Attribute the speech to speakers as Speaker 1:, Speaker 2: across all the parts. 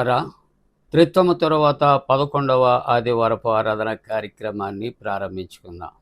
Speaker 1: ప్రియులారా, త్రిత్వము తరువాత 11వ ఆదివారపు ఆరాధన కార్యక్రమాన్ని ప్రారంభించుకుందాం.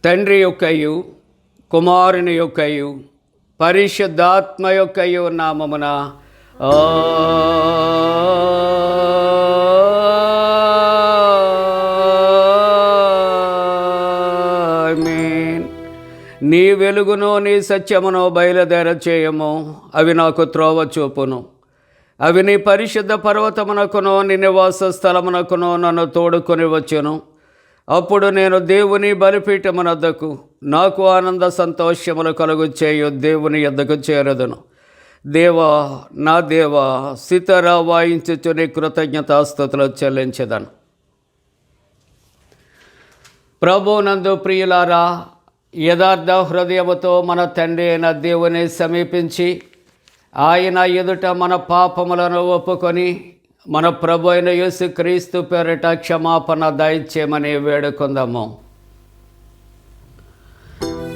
Speaker 1: తండ్రి యొక్కయు కుమారుని యొక్కయు పరిశుద్ధాత్మ యొక్కయు నామమున ఆమేన్. నీ వెలుగును నీ సత్యమును బయలుదేర చేయము, అవి నాకు త్రోవ చూపును. అవి నీ పరిశుద్ధ పర్వతమునకును నీ నివాస స్థలమునకును నన్ను తోడుకొని వచ్చును. అప్పుడు నేను దేవుని బలిపీఠమునొద్దకు నాకు ఆనంద సంతోషములు కలుగు చేయు దేవుని యొద్దకు చేరదును. దేవా, నా దేవా, సితారా వాయించుచు నీ కృతజ్ఞతాస్తుతులు చెల్లించెదను. ప్రభువునందు ప్రియులారా, యథార్థ హృదయముతో మన తండ్రి అయిన దేవుని సమీపించి ఆయన ఎదుట మన పాపములను ఒప్పుకొని మన ప్రభు అయిన యేసుక్రీస్తు పేరిట క్షమాపణ దయచేయమని వేడుకుందాము.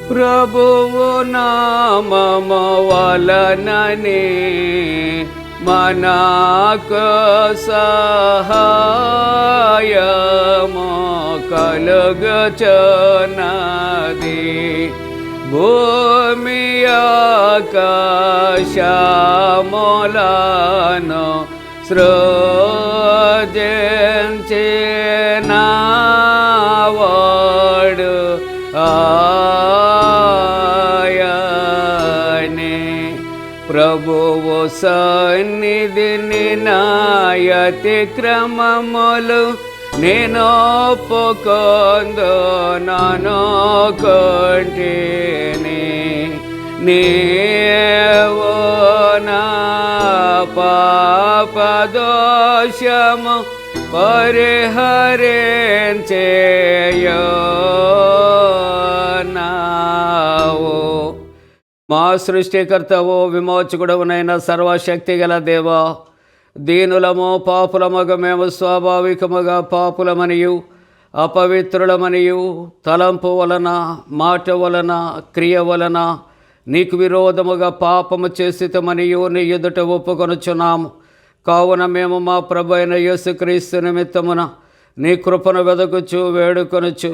Speaker 1: ప్రభువు నామము వలననే మనకు సహాయము కలుగుచున్నది. భూమి ఆకాశములను సృజించినవాడు ఆయనే. ప్రభువు సన్నిధిని నా అతిక్రమములు నేను ఒప్పుకొందునను కొంటిని. నీవు నా పాపదోషము పరిహరించేయున్నావు. మా సృష్టికర్తవు విమోచకుడవునైన సర్వశక్తి గల దేవా, దీనులము పాపులమగు మేము స్వాభావికముగా పాపులమనియు అపవిత్రులమనియు తలంపు వలన మాట వలన క్రియ వలన నీకు విరోధముగా పాపము చేసితమనియు నీ ఎదుట ఒప్పుకొనుచున్నాము. కావున మేము మా ప్రభు అయిన యేసుక్రీస్తు నిమిత్తమున నీ కృపను వెదకుచు వేడుకొనుచు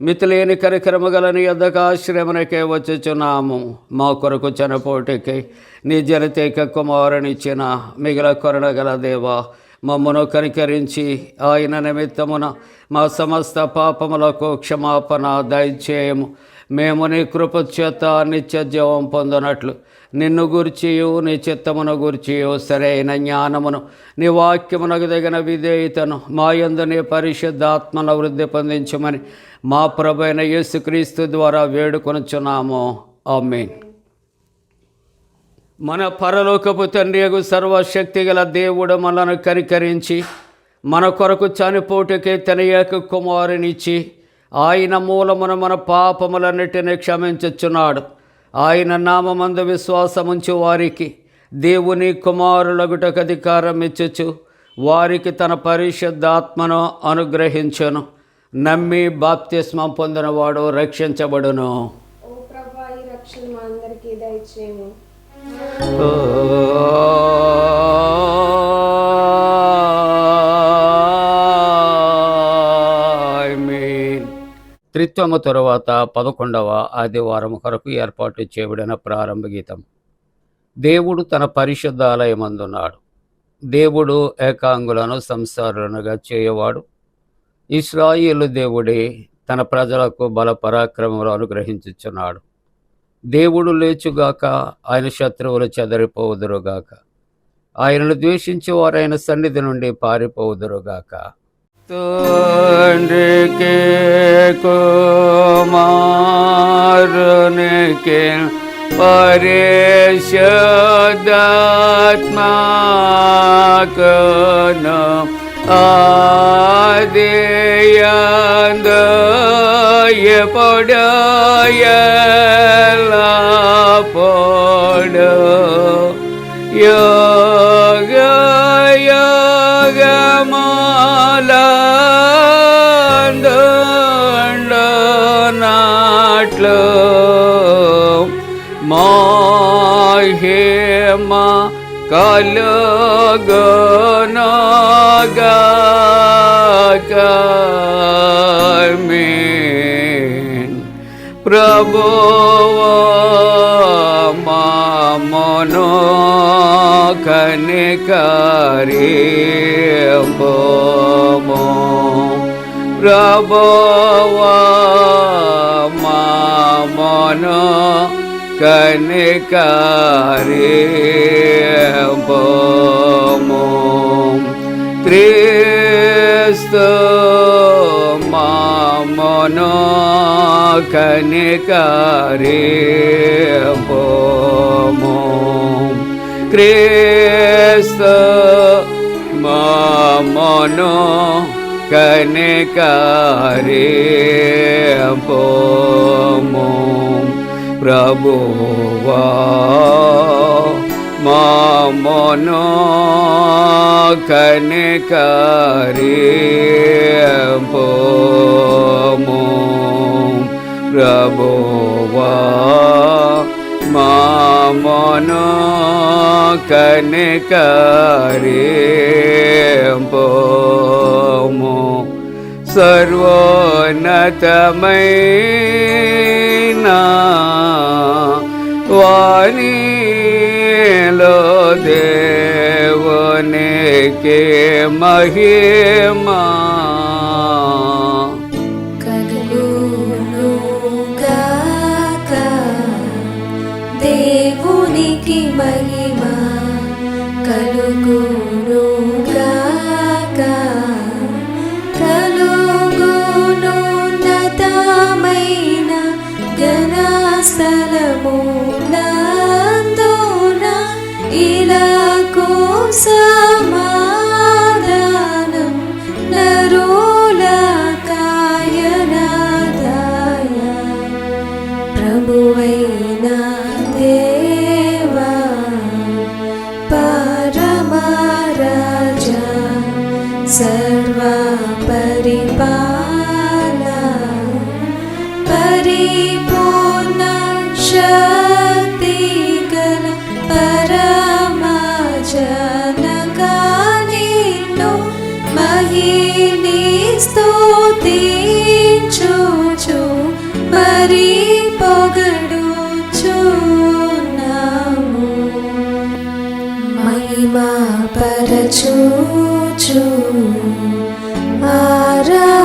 Speaker 1: మితిలేని కరికరము గల నీ యొద్దకు ఆశ్రయమునకే వచ్చుచున్నాము. మా కొరకు చనిపోటికి నీ జనతేక కుమారునిచ్చిన మిగిల కరుణగల దేవా, మమ్మను కనికరించి ఆయన నిమిత్తమున మా సమస్త పాపములకు క్షమాపణ దయచేయము. మేము నీ కృప చేత నిత్య జీవం పొందినట్లు నిన్ను గూర్చియు నీ చిత్తమును గూర్చియు సరైన జ్ఞానమును నీ వాక్యమునకు తగిన విధేయతను మా యందు నీ పరిశుద్ధాత్మను వృద్ధి పొందించమని మా ప్రభు అయిన యేసుక్రీస్తు ద్వారా వేడుకొనుచున్నాము. ఆమేన్. మన పరలోకపు తండ్రియగు సర్వశక్తి గల దేవుడు మనను కనికరించి మన కొరకు చనిపోటుకే తన ఏక కుమారునిచ్చి ఆయన మూలమున మన పాపములన్నిటినీ క్షమించుచున్నాడు. ఆయన నామమందు విశ్వాసముంచు వారికి దేవుని కుమారులగుటకు అధికారం ఇచ్చుచు వారికి తన పరిశుద్ధాత్మను అనుగ్రహించును. నమ్మి బాప్తిస్మం పొందినవాడు రక్షించబడును. త్రిత్వము తరువాత 11వ ఆదివారం కొరకు ఏర్పాటు చేయబడిన ప్రారంభ గీతం. దేవుడు తన పరిశుద్ధ ఆలయమందున్నాడు. దేవుడు ఏకాంగులను సంసారులనుగా చేయవాడు. ఇశ్రాయేలు దేవుడే తన ప్రజలకు బల పరాక్రమములు అనుగ్రహించుచున్నాడు. దేవుడు లేచుగాక, ఆయన శత్రువులు చెదరిపోవుదురుగాక, ఆయనను ద్వేషించే వారైన సన్నిధి నుండి పారిపోవుదురుగాక. తండ్రికి కుమారునికి పరిశుద్ధాత్మకును ఆదియందు ఎప్పుడు ఎల్లప్పుడు యుగ యుగములందుండునట్లు మహిమ కలుగునుగాక. ఆమేన్. ప్రభువు మమ్మును కనికరింపుము. ప్రభువు మమ్మును కనికరింపుము. క్రీస్తు మమ్మును కనికరింపుము. క్రీస్తు మమ్మును కనికరింపుము. ప్రభువా మమ్మును కనికరింపుము. ప్రభువా మమ్మును కనికరింపుము. సర్వోన్నతమైన వాణిలో దేవునికి మహిమా.
Speaker 2: దేవునికి మహిమా కలుగును గాక, కలుగును ఉన్నతమైన ఘనస్థలమునందున ఇలాకు సమాధానం నరులకాయనదాయ. ప్రభువైన దేవా పరమరాజా సర్వ పరిపాలన పరిపూర్ణ శక్తి గల పరమజనకా నిన్ను మహిని స్తుతించుచు మరి పొగడుచున్నాము. మహిమా పరచుచు ఆరాధించుచున్నాము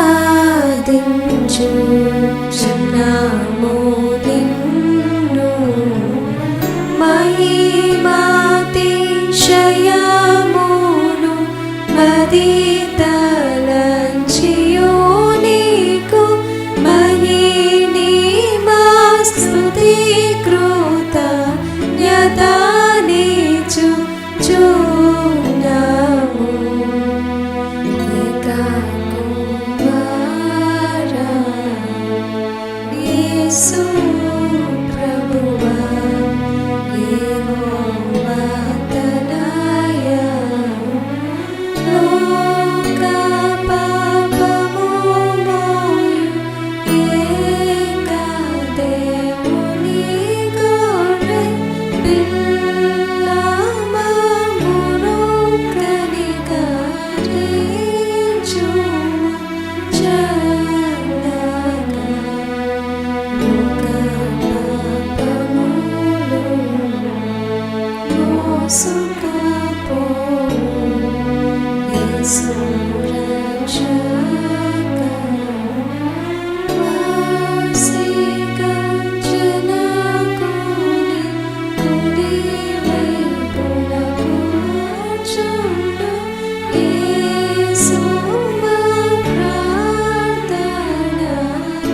Speaker 2: నిన్ను. మహిమాతిశయమును మదితలంచియు నీకు మహిని మా స్తుతి కృతజ్ఞతానిచ్చుచున్నాము. ఏకా కుమారా యేసు ప్రభువా యెహోవా తనయ లోక పాపము మోయు ఏకా దేవుని గొర్రె పిల్ల మమ్మును కనికరించుము చల్లగా. లోక పాపములు మోసుకుపోవు యేసు రక్షక. వాసిగా జనకుని కుడివైపున కూర్చుండు యేసు మా ప్రార్థన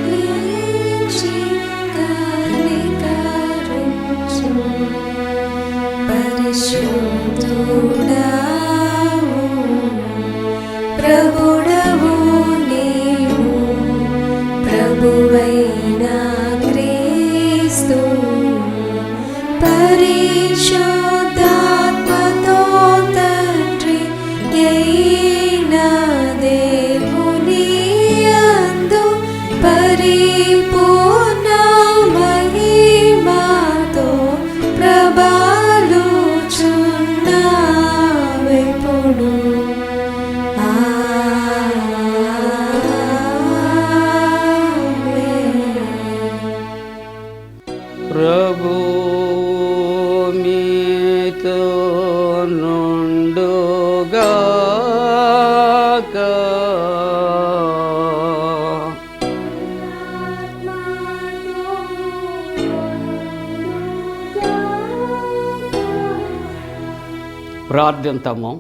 Speaker 2: ఆలకించి కనికరించు. పరిశుద్ధుడవు ప్రభుడవు నీవు, ప్రభువైన క్రీస్తు పరిశుద్ధాత్మతో తండ్రి అయిన దేవుని యందు పరిపూర్ణ మహిమతో ప్రభాలుచున్నావెప్పుడు.
Speaker 1: ప్రభు మీతో నుండుగాక. ప్రార్థింతము.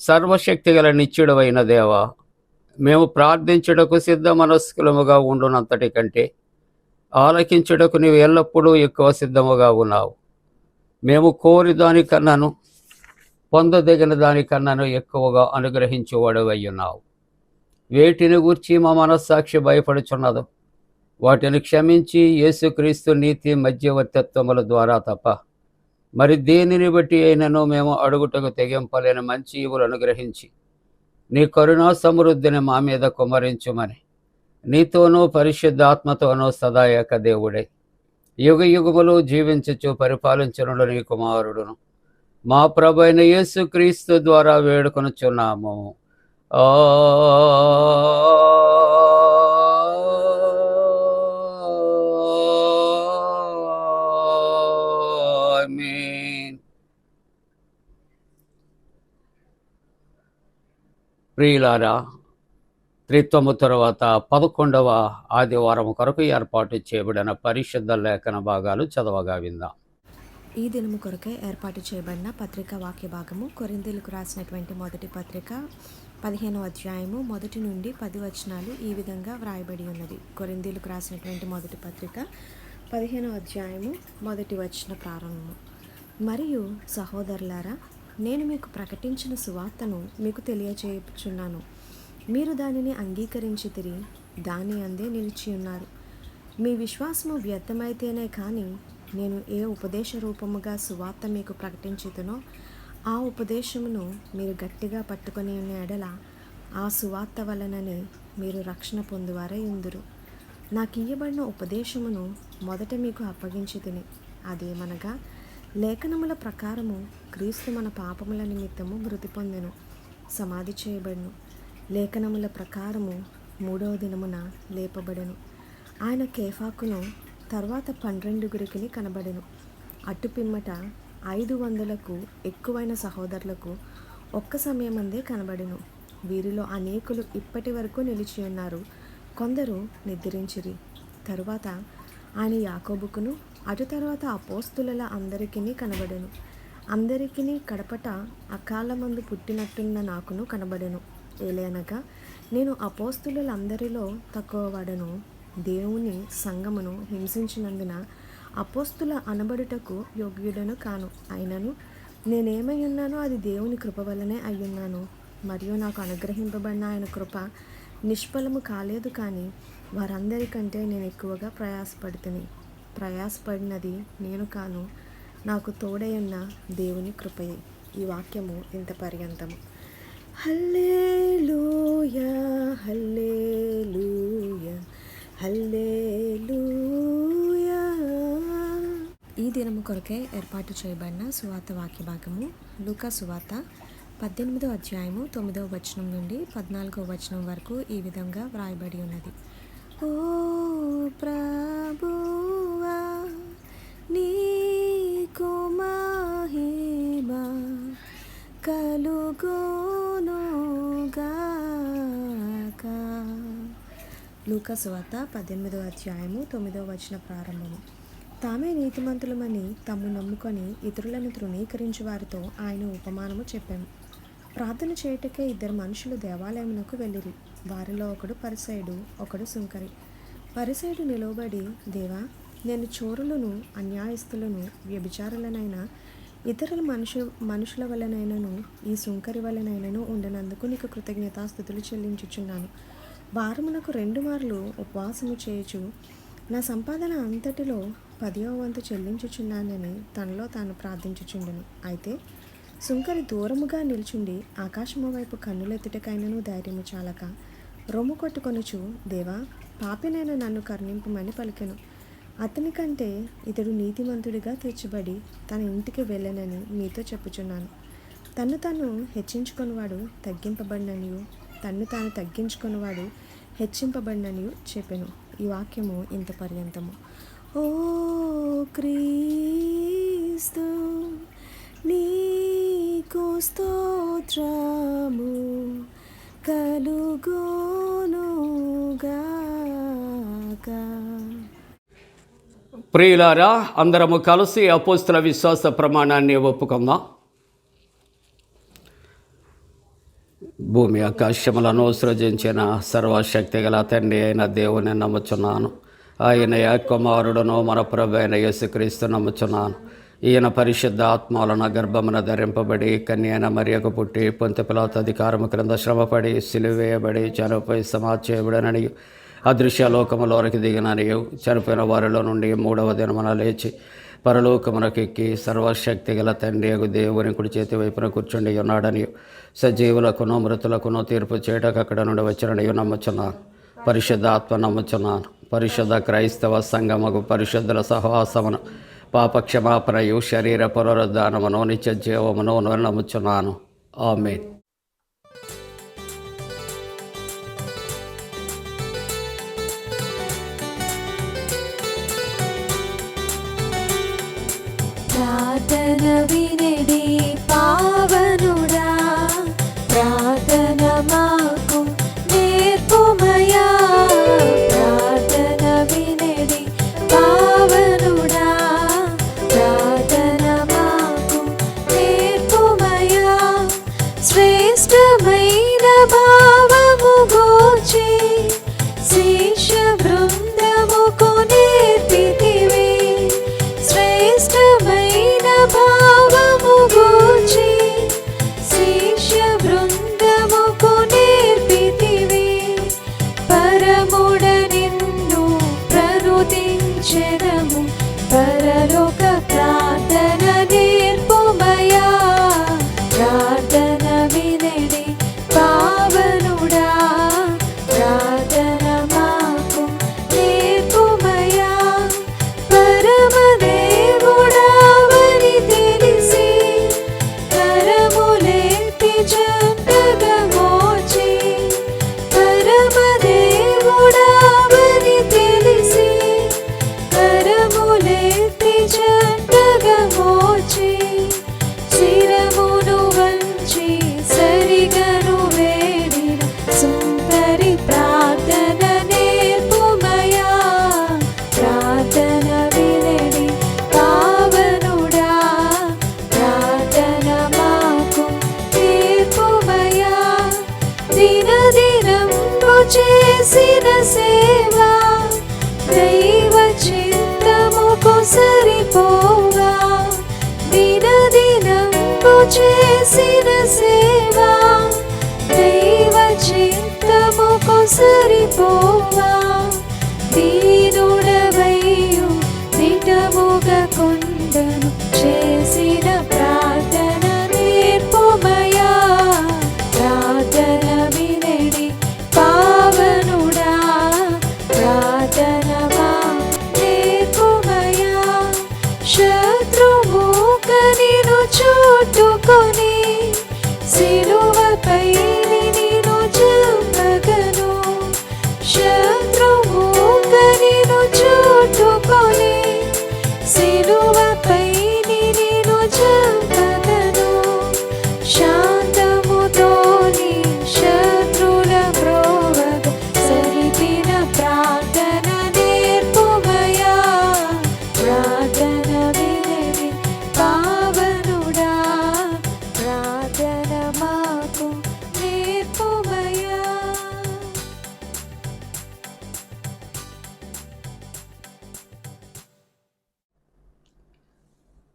Speaker 1: సర్వశక్తి గల నిత్యుడవైన దేవా, మేము ప్రార్థించుటకు సిద్ధ మనస్కులముగా ఉండునంతటి కంటే ఆలకించుటకు నీవు ఎల్లప్పుడూ ఎక్కువ సిద్ధముగా ఉన్నావు. మేము కోరి దానికన్నాను పొందదగిన దానికన్నాను ఎక్కువగా అనుగ్రహించేవాడవై ఉన్నావు. వేటిని గూర్చి మా మనస్సాక్షి భయపడుచున్నదో వాటిని క్షమించి యేసుక్రీస్తు నీతి మధ్యవర్తిత్వముల ద్వారా తప్ప మరి దేనిని బట్టి అయినను మేము అడుగుటకు తెగింపలేని మంచి ఈవులు అనుగ్రహించి నీ కరుణా సమృద్ధిని మా మీద కుమ్మరించుమని నీతోనూ పరిశుద్ధాత్మతోనూ సదా ఏక దేవుడై యుగ యుగములు జీవించుచు పరిపాలించనుడు నీ కుమారుడును మా ప్రభు అయిన యేసుక్రీస్తు ద్వారా వేడుకొనుచున్నాము. ఆమేన్. ప్రియులారా, త్రిత్వము తరువాత 11వ ఆదివారం కొరకు ఏర్పాటు చేయబడిన పరిశుద్ధ లేఖన భాగాలు చదవగా విందాం.
Speaker 3: ఈ దినము కొరకై ఏర్పాటు చేయబడిన పత్రిక వాక్య భాగము కొరింథీయులకు రాసినటువంటి మొదటి పత్రిక 15వ అధ్యాయము 1 నుండి 10 వచనాలు ఈ విధంగా వ్రాయబడి ఉన్నది. కొరింథీయులకు రాసినటువంటి మొదటి పత్రిక 15వ అధ్యాయము 1 వచన ప్రారంభము. మరియు సహోదరులారా, నేను మీకు ప్రకటించిన సువార్తను మీకు తెలియచేయుచున్నాను. మీరు దానిని అంగీకరించితిరి, దాని అందే నిలిచి ఉన్నారు. మీ విశ్వాసము వ్యర్థమైతేనే కానీ నేను ఏ ఉపదేశ రూపముగా సువార్త మీకు ప్రకటించుతునో ఆ ఉపదేశమును మీరు గట్టిగా పట్టుకొని ఉన్న ఎడల ఆ సువార్త వలననే మీరు రక్షణ పొందువారై ఉందురు. నాకు ఇయ్యబడిన ఉపదేశమును మొదట మీకు అప్పగించి తిని, అదేమనగా లేఖనముల ప్రకారము క్రీస్తు మన పాపముల నిమిత్తము మృతి పొందెను, సమాధి చేయబడును, లేఖనముల ప్రకారము 3వ దినమున లేపబడెను. ఆయన కేఫాకును తర్వాత 12 కనబడెను. అటు పిమ్మట 500కు ఎక్కువైన సహోదరులకు ఒక్క సమయమందే కనబడెను. వీరిలో అనేకులు ఇప్పటి వరకు నిలిచి ఉన్నారు, కొందరు నిద్రించిరి. తరువాత ఆయన యాకోబుకును అటు తర్వాత అపోస్తుల అందరికీ కనబడెను. అందరికీ కడపట అకాలమందు పుట్టినట్టున్న నాకును కనబడెను. ఏలయనగా నేను అపోస్తులందరిలో తక్కువ వాడను, దేవుని సంఘమును హింసించినందున అపోస్తుల అనబడుటకు యోగ్యుడను కాను. అయినను నేనేమై ఉన్నానో అది దేవుని కృప వల్లనే అయ్యున్నాను. మరియు నాకు అనుగ్రహింపబడిన ఆయన కృప నిష్ఫలము కాలేదు, కానీ వారందరికంటే నేను ఎక్కువగా ప్రయాసపడినది నేను కాను, నాకు తోడైన దేవుని కృపయే. ఈ వాక్యము ఇంత పర్యంతము. హల్లెలూయా హల్లెలూయా హల్లెలూయా. ఈ దినము కొరకే ఏర్పాటు చేయబడిన సువార్త వాక్య భాగము లూకా సువార్త 18వ అధ్యాయము 9వ వచనం నుండి 14వ వచనం వరకు ఈ విధంగా వ్రాయబడి ఉన్నది. ఓ ప్రభువా, నీకు మహిమ కలుగునుగాక. లూకా సువార్త 18వ అధ్యాయము 9వ వచన ప్రారంభము. తామే నీతిమంతులమని తమ్ము నమ్ముకొని ఇతరులను తృణీకరించు వారితో ఆయన ఉపమానము చెప్పాము. ప్రార్థన చేయుటకే 2 మనుషులు దేవాలయమునకు వెళ్ళిరి. వారిలో ఒకడు పరిసయుడు, ఒకడు సుంకరి. పరిసయుడు నిలవబడి, దేవా, నేను చోరులను, అన్యాయస్తులను, వ్యభిచారులనైనా ఇతరుల మనుషుల వలనైనను ఈ సుంకరి వలనైనను ఉండనందుకు నీకు కృతజ్ఞతాస్తుతులు చెల్లించుచున్నాను. వారమునకు 2 మార్లు ఉపవాసము చేయుచు నా సంపాదన అంతటిలో 10వ వంతు చెల్లించుచున్నానని తనలో తాను ప్రార్థించుచుండెను. అయితే సుంకరి దూరముగా నిల్చుండి ఆకాశము వైపు కన్నులెత్తుటకైనను ధైర్యము చాలక రొమ్ము కొట్టుకొనుచు, దేవా, పాపినైన నన్ను కరుణింపుమని పలికెను. అతని కంటే ఇతడు నీతిమంతుడిగా తీర్చబడి తన ఇంటికి వెళ్ళనని మీతో చెప్పుచున్నాను. తన్ను తాను హెచ్చించుకొనివాడు తగ్గింపబడిననియు, తన్ను తాను తగ్గించుకొనివాడు హెచ్చింపబడిననియు చెప్పెను. ఈ వాక్యము ఇంత పర్యంతము. ఓ క్రీస్తు, నీకు స్తోత్రము కలుగునుగాక.
Speaker 1: ప్రియులారా, అందరము కలిసి అపోస్తుల విశ్వాస ప్రమాణాన్ని ఒప్పుకుందాం. భూమి ఆకాశములను సృజించిన సర్వశక్తి గల తండ్రి అయిన దేవుని నమ్ముచున్నాను. ఆయన కుమారుడును మన ప్రభు అయిన యేసుక్రీస్తు నమ్ముచున్నాను. ఈయన పరిశుద్ధ ఆత్మలను గర్భమున ధరింపబడి కన్యైన మరియకు పుట్టి పొంతె పిలాతు అధికారము క్రింద శ్రమపడి సిలువేయబడి చనిపోయి సమాధి చేయబడనని అదృశ్యలోకములోనికి దిగిననియు చనిపోయిన వారిలో నుండి 3వ దినమున లేచి పరలోకమునకెక్కి సర్వశక్తి గల తండ్రి అగు దేవుని కుడి చేతి వైపున కూర్చుండి ఉన్నాడని సజీవులకును మృతులకును తీర్పు చేయటకు అక్కడ నుండి వచ్చిననియు నమ్ముచున్నాను. పరిశుద్ధ ఆత్మ నమ్ముచున్నాను. పరిశుద్ధ క్రైస్తవ సంఘముకు పరిశుద్ధుల సహవాసమును పాపక్షమాపణయు శరీర పునరుద్ధానమును నిత్య జీవమును నమ్ముచున్నాను. ఆమేన్.
Speaker 2: ప్రార్థన వినడి పావనుడా, ప్రార్థన మాకు నేర్పుమయా. ప్రార్థన వినడి పావనుడా, ప్రార్థన మాకు నేర్పుమయా. శ్రేష్టమైన భావము గూర్చి శిష్య బృందముకు నేర్పితివి. శ్రేష్టమైన భావము గూర్చి శిష్య బృందముకు నేర్పితివి. పరముడ నిన్ను ప్రనుతించెదము, పరలోక ప్రార్థన నేర్పుమయా. ప్రార్థన వినడి పావనుడా, ప్రార్థన మాకు నేర్పుమయా. పరమదేవుడావని తెలిసి కరములెత్తి జంటగా మోచి. పరమదేవుడావని తెలిసి కరములెత్తి జంటగా మోచి. శిరమును వంచి సరిగను వేడిన సుందరి ప్రార్థన నేర్పుమయా. ప్రార్థన వినడి పావనుడా, ప్రార్థన మాకు నేర్పుమయా. దినదినంబు చేసిన సేవ దైవ చిత్తముకు సరిపోగా. దినదినంబు చేసిన సేవ దైవ చిత్తముకు సరిపోగా. దీనుడవైయు దిటముగా కొండను చేసిన ప్రార్థన నేర్పుమయా. ప్రార్థన వినడి పావనుడా, ప్రార్థన మాకు నేర్పుమయా. శత్రుమూక నిన్ను చుట్టుకొని సిలువపై నిన్ను చంపగను. శత్రుమూక నిన్ను చుట్టుకొని సిలువపై నిన్ను చంపగను. శాంతముతోని శత్రుల బ్రోవగ సరిపిన ప్రార్థన నేర్పుమయా. ప్రార్థన వినడి పావనుడా, ప్రార్థన మాకు నేర్పుమయా.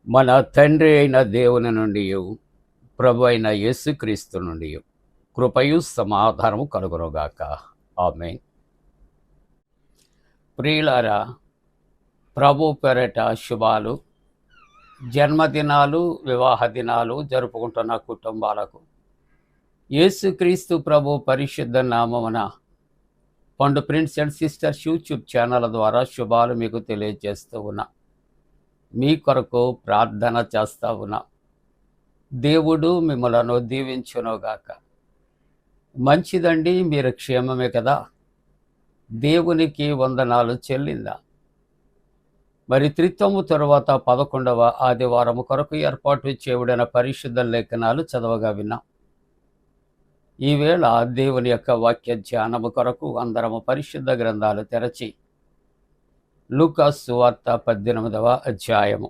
Speaker 1: మన తండ్రి అయిన దేవుని నుండి ప్రభు అయిన యేసుక్రీస్తు నుండి కృపయు సమాధానము కలుగునుగాక. ఆమేన్. ప్రియులారా, ప్రభు పేరట శుభాలు. జన్మదినాలు, వివాహ దినాలు జరుపుకుంటున్న కుటుంబాలకు యేసుక్రీస్తు ప్రభు పరిశుద్ధ నామమున పండు prince and sisters YouTube channel ద్వారా శుభాలు మీకు తెలియజేస్తూ ఉన్నా. మీ కొరకు ప్రార్థన చేస్తా ఉన్నా. దేవుడు మిమ్మలను దీవించునుగాక. మంచిదండి, మీరు క్షేమమే కదా. దేవునికి వందనాలు చెల్లిందా. మరి త్రిత్వము తరువాత 11వ ఆదివారము కొరకు ఏర్పాటు చేయబడిన పరిశుద్ధ లేఖనాలు చదవగా విన్నాం. ఈవేళ దేవుని యొక్క వాక్య ధ్యానము కొరకు అందరము పరిశుద్ధ గ్రంథాలు తెరచి లూకా సువార్త 18వ అధ్యాయము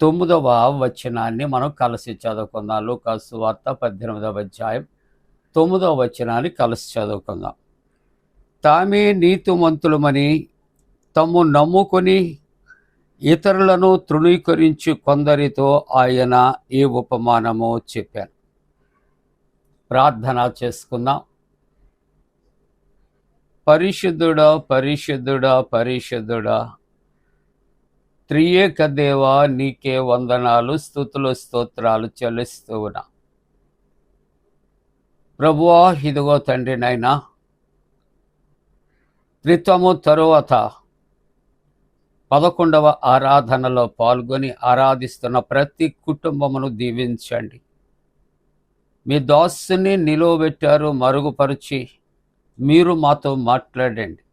Speaker 1: 9వ వచనాన్ని మనం కలిసి చదువుకుందాం. లూకా సువార్త 18వ అధ్యాయం 9వ వచనాన్ని కలిసి చదువుకుందాం. తామే నీతిమంతులమని తమ్ము నమ్ముకొని ఇతరులను తృణీకరించి కొందరితో ఆయన ఈ ఉపమానము చెప్పారు. ప్రార్థన చేసుకుందాం. పరిశుద్ధుడా, పరిశుద్ధుడా, పరిశుద్ధుడా, త్రియేక దేవా, నీకే వందనాలు, స్తుతులు, స్తోత్రాలు చెల్లిస్తూ ఉన్నా. ప్రభువా, ఇదిగో తండ్రి నాయనా, త్రిత్వము తరువాత 11వ ఆరాధనలో పాల్గొని ఆరాధిస్తున్న ప్రతి కుటుంబమును దీవించండి. మీ దాసుని నిలువబెట్టారు, మరుగుపరిచి మీరు మాతో మాట్లాడండి.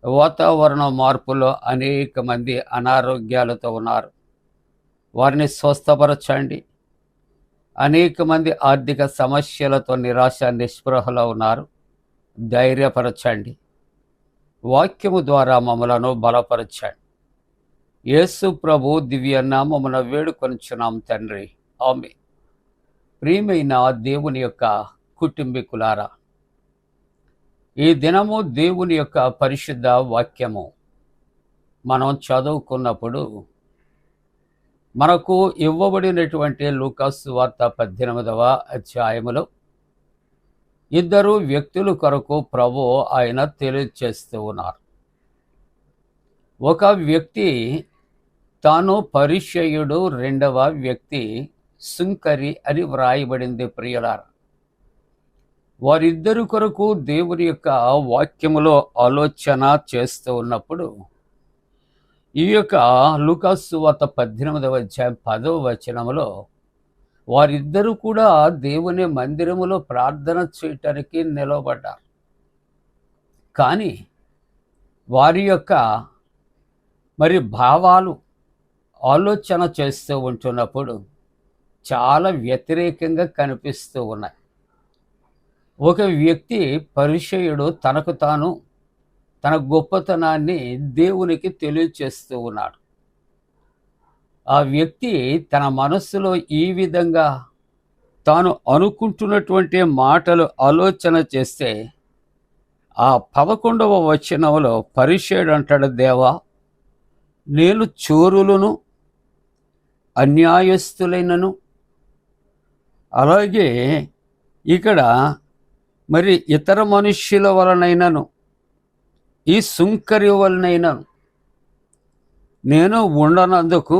Speaker 1: వాతావరణ మార్పులో అనేక మంది అనారోగ్యాలతో ఉన్నారు, వారిని స్వస్థపరచండి. అనేక మంది ఆర్థిక సమస్యలతో నిరాశ నిస్పృహలో ఉన్నారు, ధైర్యపరచండి. వాక్యము ద్వారా మమ్మలను బలపరచండి. యేసు ప్రభు దివ్య నామమున వేడుకొనుచున్నాం తండ్రి, ఆమేన్. ప్రియమైన దేవుని యొక్క కుటుంబీకులారా, ఈ దినము దేవుని యొక్క పరిశుద్ధ వాక్యము మనం చదువుకున్నప్పుడు మనకు ఇవ్వబడినటువంటి లూకాసు వార్త 18వ అధ్యాయములో ఇద్దరు వ్యక్తుల కొరకు ప్రభు ఆయన తెలియచేస్తూ ఉన్నారు. ఒక వ్యక్తి తాను పరిచయుడు, రెండవ వ్యక్తి సుంకరి అని వ్రాయబడింది. ప్రియులారా, వారిద్దరి కొరకు దేవుని యొక్క వాక్యములో ఆలోచన చేస్తూ ఉన్నప్పుడు ఈ యొక్క లూకాసు వార్త 18వ అధ్యాయం 10వ వచనములో వారిద్దరూ కూడా దేవుని మందిరములో ప్రార్థన చేయటానికి నిలవబడ్డారు. కానీ వారి యొక్క భావాలు ఆలోచన చేస్తూ ఉంటున్నప్పుడు చాలా వ్యతిరేకంగా కనిపిస్తూ ఉన్నాయి. ఒక వ్యక్తి పరిచయుడు తనకు తాను తన గొప్పతనాన్ని దేవునికి తెలియచేస్తూ ఉన్నాడు. ఆ వ్యక్తి తన మనస్సులో ఈ విధంగా తాను అనుకుంటున్నటువంటి మాటలు ఆలోచన చేస్తే ఆ 11వ వచనంలో పరిచయుడు అంటాడు, దేవా, నేను చోరులను, అన్యాయస్తులైనను, అలాగే ఇక్కడ ఇతర మనుష్యుల వలనైనను, ఈ సుంకరి వలనైనను నేను ఉండనందుకు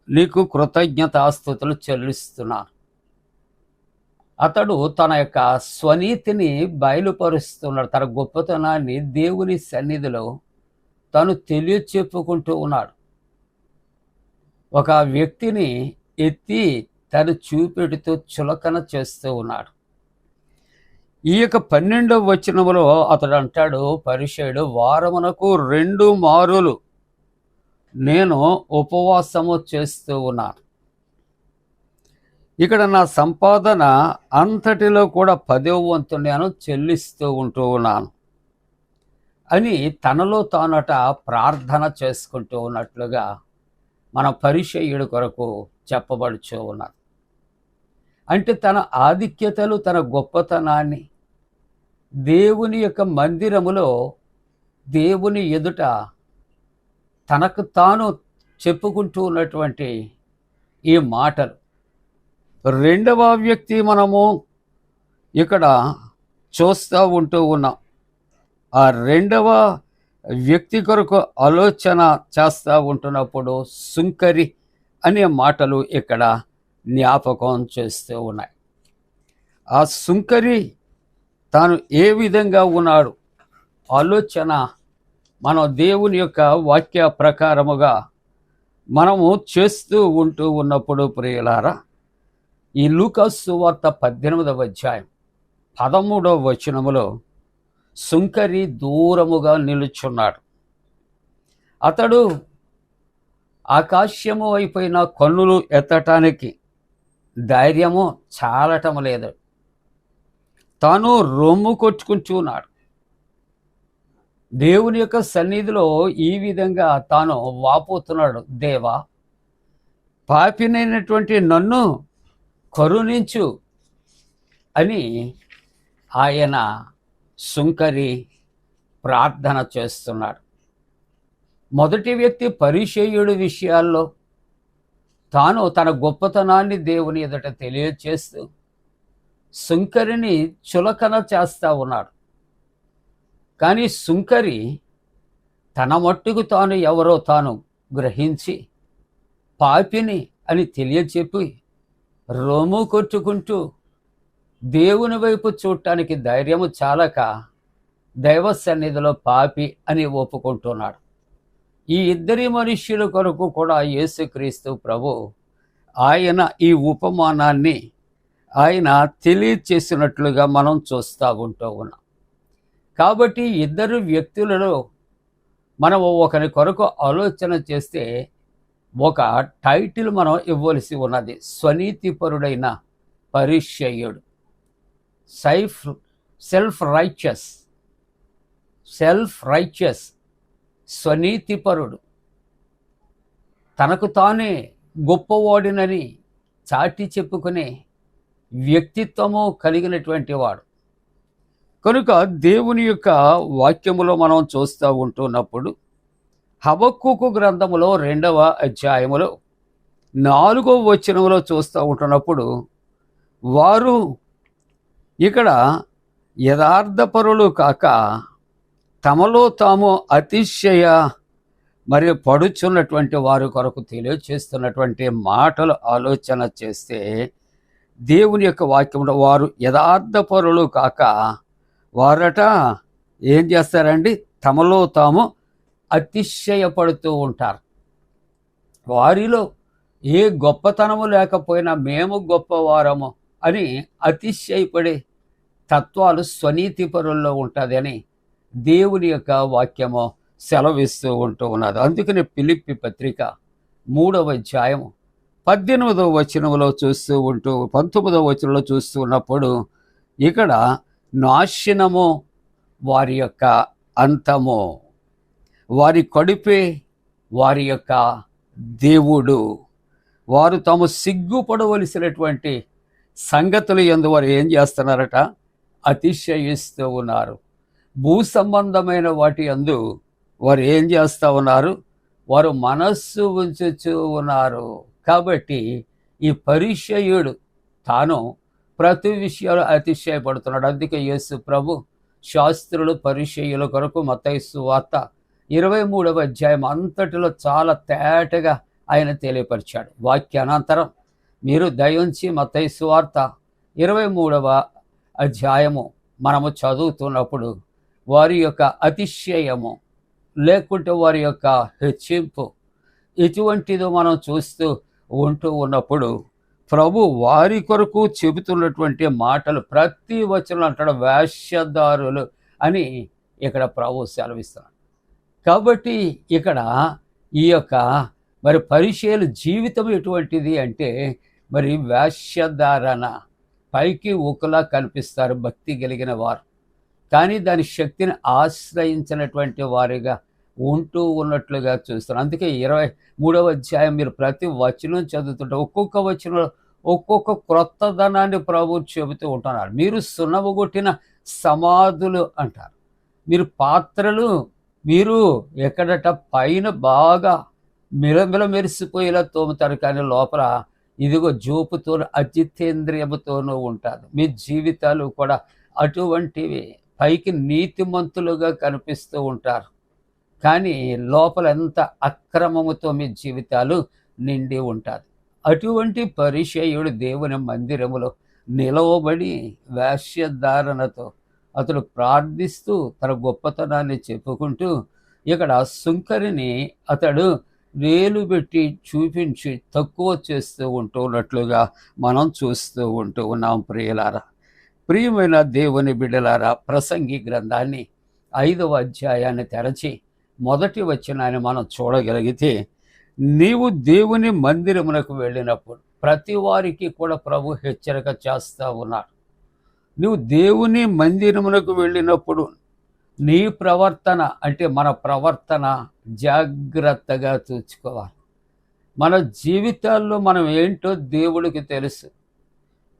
Speaker 1: నీకు కృతజ్ఞతాస్తుతులు చెల్లిస్తున్నాను. అతడు తన యొక్క స్వనీతిని బయలుపరుస్తున్నాడు. తన గొప్పతనాన్ని దేవుని సన్నిధిలో తను తెలియచెప్పుకుంటూ ఉన్నాడు. ఒక వ్యక్తిని ఎత్తి తను చూపెడుతూ చులకన చేస్తూ ఉన్నాడు. ఈ యొక్క 12వ వచనములో అతడు అంటాడు, పరిచయుడు, వారమునకు 2 మారులు నేను ఉపవాసము చేస్తూ ఉన్నాను. ఇక్కడ నా సంపాదన అంతటిలో కూడా 10వ వంతు నేను చెల్లిస్తూ ఉంటూ ఉన్నాను అని తనలో తానట ప్రార్థన చేసుకుంటూ ఉన్నట్లుగా మన పరిచయుడి కొరకు చెప్పబడుచూ ఉన్నారు. అంటే తన ఆధిక్యతలు, తన గొప్పతనాన్ని దేవుని యొక్క మందిరములో దేవుని ఎదుట తనకు తాను చెప్పుకుంటూ ఉన్నటువంటి ఈ మాటలు. రెండవ వ్యక్తి మనము ఇక్కడ చూస్తూ ఉంటూ ఉన్నాం. ఆ రెండవ వ్యక్తి కొరకు ఆలోచన చేస్తూ ఉంటున్నప్పుడు సుంకరి అనే మాటలు ఇక్కడ జ్ఞాపకం చేస్తూ ఉన్నాయి. ఆ సుంకరి తాను ఏ విధంగా ఉన్నాడు ఆలోచన మనం దేవుని యొక్క వాక్య ప్రకారముగా మనము చేస్తూ ఉంటూ ఉన్నప్పుడు ప్రియులారా, ఈ లూకాసు వార్త 18వ అధ్యాయం 13వ వచనములో సుంకరి దూరముగా నిలుచున్నాడు. అతడు ఆకాశము అయిపోయిన కన్నులు ఎత్తటానికి ధైర్యము చాలటం లేదు. తాను రొమ్ము కొట్టుకుంటున్నాడు. దేవుని యొక్క సన్నిధిలో ఈ విధంగా తాను వాపోతున్నాడు, దేవా, పాపినైనటువంటి నన్ను కరుణించు అని ఆయన సుంకరి ప్రార్థన చేస్తున్నాడు. మొదటి వ్యక్తి పరిచయుడు విషయాల్లో తాను తన గొప్పతనాన్ని దేవుని ఎదుట తెలియచేస్తూ సుంకరిని చులకన చేస్తా ఉన్నాడు. కానీ సుంకరి తన మట్టుకు తాను ఎవరో తాను గ్రహించి పాపిని అని తెలియచెప్పి రొమ్ము కొట్టుకుంటూ దేవుని వైపు చూడటానికి ధైర్యము చాలక దైవ సన్నిధిలో పాపి అని ఒప్పుకుంటున్నాడు. ఈ ఇద్దరి మనుష్యుల కొరకు కూడా యేసుక్రీస్తు ప్రభు ఆయన ఈ ఉపమానాన్ని ఆయన తెలియచేసినట్లుగా మనం చూస్తూ ఉన్నాం. కాబట్టి ఇద్దరు వ్యక్తులలో మనం ఒకరి కొరకు ఆలోచన చేస్తే ఒక టైటిల్ మనం ఇవ్వవలసి ఉన్నది. స్వనీతిపరుడైన పరిచయుడు. సెల్ఫ్ రైచియస్ స్వనీతిపరుడు, తనకు తానే గొప్పవాడినని చాటి చెప్పుకునే వ్యక్తిత్వము కలిగినటువంటి వాడు. కనుక దేవుని యొక్క వాక్యములో మనం చూస్తూ ఉంటున్నప్పుడు హబక్కూకు గ్రంథములో 2వ అధ్యాయములో 4వ వచనములో చూస్తూ ఉంటున్నప్పుడు వారు ఇక్కడ యథార్థపరులు కాక తమలో తాము అతిశయ మరి పడుచున్నటువంటి వారి కొరకు తెలియచేస్తున్నటువంటి మాటలు ఆలోచన చేస్తే దేవుని యొక్క వాక్యంలో వారు యథార్థపరులు కాక వారట ఏం చేస్తారండి, తమలో తాము అతిశయపడుతూ ఉంటారు. వారిలో ఏ గొప్పతనము లేకపోయినా మేము గొప్పవారము అని అతిశయపడే తత్వాలు స్వనీతిపరుల్లో ఉంటుంది అని దేవుని యొక్క వాక్యము సెలవిస్తూ ఉంటూ ఉన్నది. అందుకని ఫిలిప్పీ పత్రిక 3వ అధ్యాయము 18వ వచనంలో చూస్తూ ఉంటూ 19వ వచనంలో చూస్తూ ఉన్నప్పుడు ఇక్కడ నాశనము వారి యొక్క అంతము, వారి కడుపే వారి యొక్క దేవుడు, వారు తాము సిగ్గుపడవలసినటువంటి సంగతులు యందు వారు ఏం చేస్తున్నారట, అతిశయిస్తూ ఉన్నారు. భూ సంబంధమైన వాటి యందు వారు ఏం చేస్తూ ఉన్నారు, వారు మనస్సు ఉంచుచూ ఉన్నారు. కాబట్టి ఈ పరిచయుడు తాను ప్రతి విషయాలు అతిశయపడుతున్నాడు. అందుకే యేసు ప్రభు శాస్త్రులు పరిచయుల కొరకు మత్తయి సువార్త 23వ అధ్యాయం అంతటిలో చాలా తేటగా ఆయన తెలియపరిచాడు. వాక్యానంతరం మీరు దయించి మత్తయి సువార్త 23వ అధ్యాయము మనము చదువుతున్నప్పుడు వారి యొక్క అతిశయము లేకుంటే వారి యొక్క హెచ్చింపు ఇటువంటిదో మనం చూస్తూ ఉంటూ ఉన్నప్పుడు ప్రభు వారి కొరకు చెబుతున్నటువంటి మాటలు ప్రతి వచనం అంటాడు వేశ్యదారులు అని ఇక్కడ ప్రభు సెలవిస్తున్నాడు. కాబట్టి ఇక్కడ ఈ యొక్క మరి పరిచయుల జీవితం ఎటువంటిది అంటే మరి వేశ్యధారణ, పైకి ఒకలా కనిపిస్తారు భక్తి కలిగిన వారు, కానీ దాని శక్తిని ఆశ్రయించినటువంటి వారిగా ఉంటూ ఉన్నట్లుగా చూస్తున్నారు. అందుకే 23వ అధ్యాయం మీరు ప్రతి వచనం చదువుతుంటే ఒక్కొక్క వచనంలో ఒక్కొక్క క్రొత్తదనాన్ని ప్రభు చెబుతూ ఉంటున్నారు. మీరు సున్నవగొట్టిన సమాధులు అంటారు, మీరు పాత్రలు, మీరు ఎక్కడట పైన బాగా మిలమిల మెరిసిపోయేలా తోముతారు, కానీ లోపల ఇదిగో జోపుతో అజితేంద్రియముతోనూ ఉంటారు. మీ జీవితాలు కూడా అటువంటివి, పైకి నీతిమంతులుగా కనిపిస్తూ ఉంటారు, కానీ లోపల ఎంత అక్రమముతో మీ జీవితాలు నిండి ఉంటారు. అటువంటి పరిచయుడు దేవుని మందిరములో నిలవబడి వేశ్యధారణతో అతడు ప్రార్థిస్తూ తన గొప్పతనాన్ని చెప్పుకుంటూ ఇక్కడ సుంకరిని అతడు వేలు పెట్టి చూపించి తక్కువ చేస్తూ ఉంటున్నట్లుగా మనం చూస్తూ ఉంటూ ఉన్నాం. ప్రియులారా, ప్రియమైన దేవుని బిడ్డలారా, ప్రసంగి గ్రంథాన్ని 5వ అధ్యాయాన్ని తెరచి మొదటి వచనాన్ని మనం చూడగలిగితే, నీవు దేవుని మందిరమునకు వెళ్ళినప్పుడు ప్రతి వారికి కూడా ప్రభు హెచ్చరిక చేస్తూ ఉన్నాడు. నువ్వు దేవుని మందిరమునకు వెళ్ళినప్పుడు నీ ప్రవర్తన అంటే మన ప్రవర్తన జాగ్రత్తగా చూసుకోవాలి. మన జీవితాల్లో మనం ఏంటో దేవుడికి తెలుసు,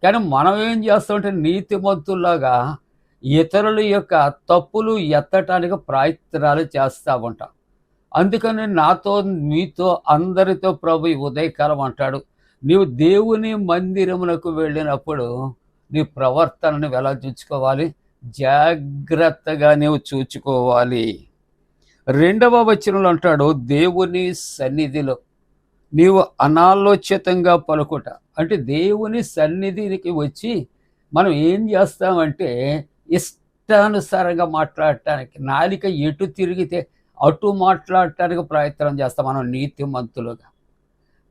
Speaker 1: కానీ మనం ఏం చేస్తామంటే నీతిమంతుల్లాగా ఇతరుల యొక్క తప్పులు ఎత్తటానికి ప్రయత్నాలు చేస్తూ ఉంటాం. అందుకని నాతో మీతో అందరితో ప్రభు ఈ ఉదయకాలం అంటాడు, నీవు దేవుని మందిరమునకు వెళ్ళినప్పుడు నీ ప్రవర్తనను ఎలా చూసుకోవాలి? జాగ్రత్తగా నీవు చూచుకోవాలి. 2వ వచనంలో అంటాడు, దేవుని సన్నిధిలో నీవు అనాలోచితంగా పలుకుట. అంటే దేవుని సన్నిధికి వచ్చి మనం ఏం చేస్తామంటే ఇష్టానుసారంగా మాట్లాడటానికి, నాలిక ఎటు తిరిగితే అటు మాట్లాడటానికి ప్రయత్నం చేస్తాం. మనం నీతిమంతులుగా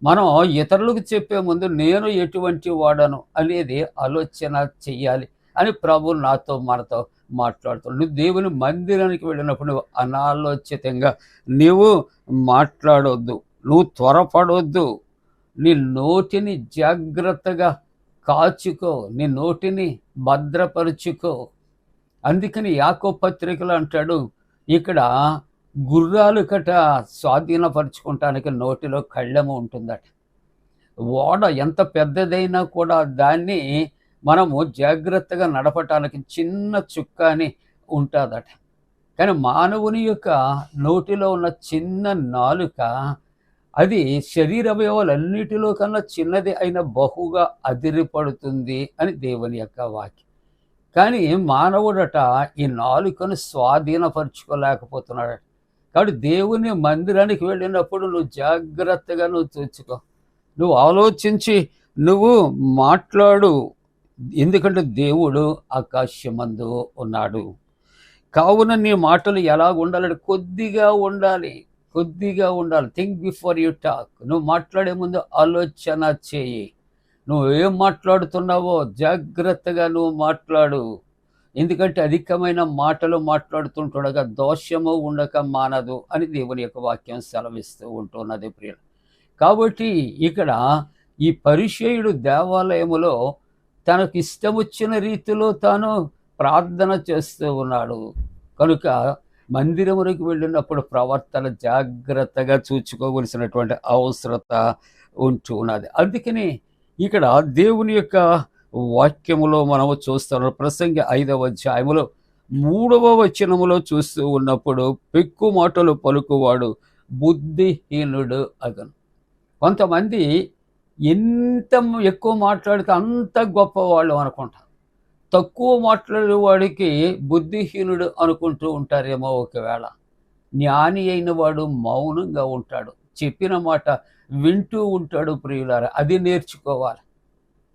Speaker 1: మనం ఇతరులకు చెప్పే ముందు నేను ఎటువంటి వాడను అనేది ఆలోచన చెయ్యాలి అని ప్రభు నాతో మనతో మాట్లాడుతాడు. నువ్వు దేవుని మందిరానికి వెళ్ళినప్పుడు నువ్వు అనాలోచితంగా నీవు మాట్లాడొద్దు, నువ్వు త్వరపడొద్దు. నీ నోటిని జాగ్రత్తగా కాచుకో, నీ నోటిని భద్రపరుచుకో. అందుకని యాకోబు పత్రికలో అంటాడు, ఇక్కడ గుర్రాలు కట స్వాధీనపరుచుకుంటానికి నోటిలో కళ్ళెము ఉంటుందట. ఓడ ఎంత పెద్దదైనా కూడా దాన్ని మనము జాగ్రత్తగా నడపటానికి చిన్న చుక్క అని ఉంటుందట. కానీ మానవుని యొక్క నోటిలో ఉన్న చిన్న నాలుక అది శరీర అవయవాలన్నిటిలో కన్నా చిన్నది అయిన బహుగా అదిరిపడుతుంది అని దేవుని యొక్క వాక్యం. కానీ మానవుడట ఈ నాలుకను స్వాధీనపరుచుకోలేకపోతున్నాడు. కాబట్టి దేవుని మందిరానికి వెళ్ళినప్పుడు నువ్వు జాగ్రత్తగా నువ్వు చూచుకో, నువ్వు ఆలోచించి నువ్వు మాట్లాడు. ఎందుకంటే దేవుడు ఆకాశమందు ఉన్నాడు. కావున నీ మాటలు ఎలా ఉండాలంటే కొద్దిగా ఉండాలి. Think before you talk. నువ్వు మాట్లాడే ముందు ఆలోచన చేయి. నువ్వు ఏం మాట్లాడుతున్నావో జాగ్రత్తగా నువ్వు మాట్లాడు. ఎందుకంటే అధికమైన మాటలు మాట్లాడుతుండగా దోషము ఉండక మానదు అని దేవుని యొక్క వాక్యం సెలవిస్తూ ఉంటున్నది ప్రియులు. కాబట్టి ఇక్కడ ఈ పరిసయ్యుడు దేవాలయములో తనకు ఇష్టమొచ్చిన రీతిలో తాను ప్రార్థన చేస్తూ ఉన్నాడు. కనుక మందిరమునికి వెళ్ళినప్పుడు ప్రవర్తన జాగ్రత్తగా చూసుకోవలసినటువంటి అవసరత ఉంటూ ఉన్నది. అందుకని ఇక్కడ దేవుని యొక్క వాక్యములో మనము చూస్తున్నాం. ప్రసంగి 5వ అధ్యాయములో 3వ వచనములో చూస్తూ ఉన్నప్పుడు పెక్కు మాటలు పలుకువాడు బుద్ధిహీనుడు అగను. కొంతమంది ఎంత ఎక్కువ మాట్లాడితే అంత గొప్పవాళ్ళు అనుకుంటారు. తక్కువ మాట్లాడే వాడికి బుద్ధిహీనుడు అనుకుంటూ ఉంటారేమో. ఒకవేళ జ్ఞాని అయిన వాడు మౌనంగా ఉంటాడు, చెప్పిన మాట వింటూ ఉంటాడు. ప్రియులారా, అది నేర్చుకోవాలి.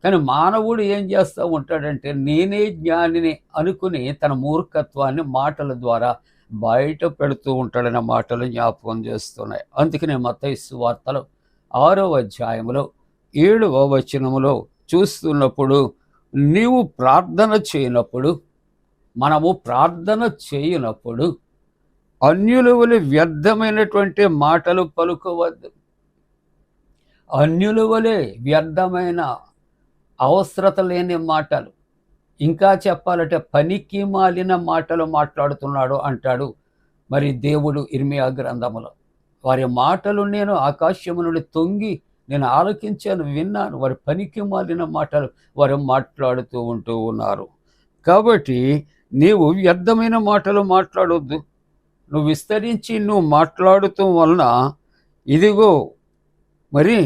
Speaker 1: కానీ మానవుడు ఏం చేస్తూ ఉంటాడంటే నేనే జ్ఞానిని అనుకుని తన మూర్ఖత్వాన్ని మాటల ద్వారా బయట పెడుతూ ఉంటాడనే మాటలు జ్ఞాపకం చేస్తున్నాయి. అందుకనే మత్తయి సువార్తలో 6వ అధ్యాయంలో 7వ వచనములో చూస్తున్నప్పుడు నీవు ప్రార్థన చేయనప్పుడు, మనము ప్రార్థన చేయనప్పుడు అన్యుల వలె వ్యర్థమైనటువంటి మాటలు పలుకోవద్దు. అన్యుల వలె వ్యర్థమైన అవసరత లేని మాటలు, ఇంకా చెప్పాలంటే పనికి మాలిన మాటలు మాట్లాడుతున్నాడు అంటాడు మరి దేవుడు ఇర్మియా గ్రంథములో. వారి మాటలు నేను ఆకాశము నుండి తొంగి నేను ఆలకించాను, విన్నాను. వారి పనికి మాలిన మాటలు వారు మాట్లాడుతూ ఉంటూ ఉన్నారు. కాబట్టి నీవు వ్యర్థమైన మాటలు మాట్లాడొద్దు. నువ్వు విస్తరించి నువ్వు మాట్లాడుతూ వలన ఇదిగో మరి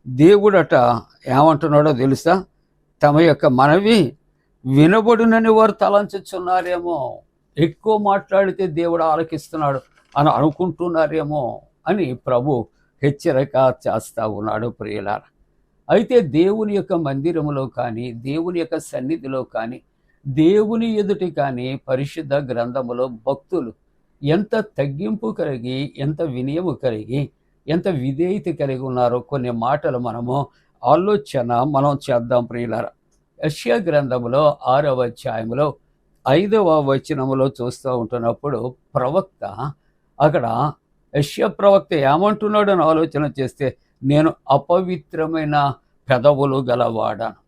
Speaker 1: దేవుడట ఏమంటున్నాడో తెలుసా? తమ యొక్క మనవి వినబడునని వారు తలంచుచున్నారేమో. ఎక్కువ మాట్లాడితే దేవుడు ఆలకిస్తున్నాడు అని అనుకుంటున్నారేమో అని ప్రభు హెచ్చరిక చేస్తూ ఉన్నాడు ప్రియులారా. అయితే దేవుని యొక్క మందిరములో కానీ, దేవుని యొక్క సన్నిధిలో కానీ, దేవుని ఎదుటి కానీ పరిశుద్ధ గ్రంథములో భక్తులు ఎంత తగ్గింపు కలిగి, ఎంత వినయము కలిగి, ఎంత విధేయత కలిగి ఉన్నారో కొన్ని మాటలు మనము ఆలోచన మనం చేద్దాం ప్రియులారా. యెషయా గ్రంథములో 6వ అధ్యాయములో 5వ వచనములో చూస్తూ ఉంటున్నప్పుడు ప్రవక్త అక్కడ యెషయా ప్రవక్త ఏమంటున్నాడు అని ఆలోచన చేస్తే, నేను అపవిత్రమైన పెదవులు గలవాడాను.